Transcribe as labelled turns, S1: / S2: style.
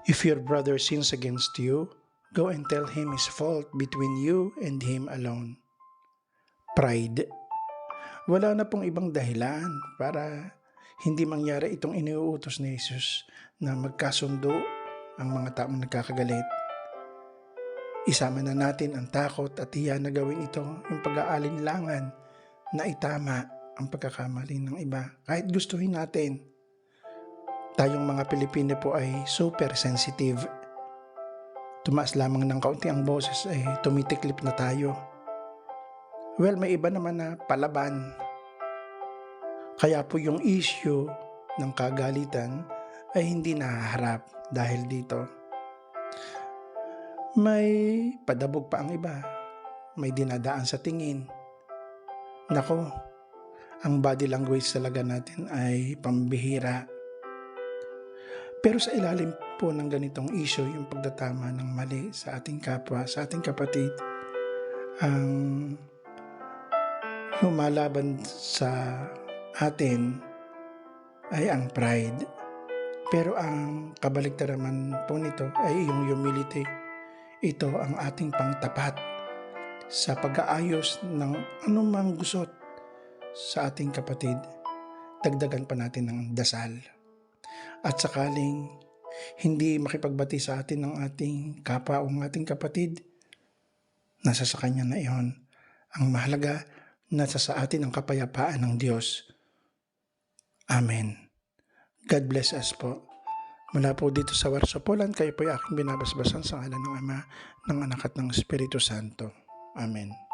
S1: If your brother sins against you, go and tell him his fault between you and him alone. Pride. Wala na pong ibang dahilan para hindi mangyari itong iniuutos ni Jesus na magkasundo ang mga taong nagkakagalit. Isama na natin ang takot at hiya na gawin ito, yung pag-aalinlangan na itama ang pagkakamali ng iba kahit gustuhin natin. Tayong mga Pilipino po ay super sensitive. Tumaas lamang ng kaunti ang boses ay tumitiklip na tayo. Well, may iba naman na palaban. Kaya po yung issue ng kagalitan ay hindi nahaharap dahil dito. May padabog pa ang iba. May dinadaan sa tingin. Nako, ang body language talaga natin ay pambihira. Pero sa ilalim po ng ganitong issue, yung pagtatama ng mali sa ating kapwa, sa ating kapatid, ang lumalaban sa atin ay ang pride. Pero ang kabaligtaran naman po nito ay yung humility. Ito ang ating pangtapat sa pag-aayos ng anumang gusot sa ating kapatid. Dagdagan pa natin ng dasal. At sakaling hindi makipagbati sa atin ng ating kapwa o ng ating kapatid, nasa sa kanya na iyon. Ang mahalaga, nasa sa atin ang kapayapaan ng Diyos. Amen. God bless us po. Mula po dito sa Warsaw, Poland, kayo po ay aking binabasbasan sa ngalan ng Ama, ng Anak at ng Espiritu Santo. Amen.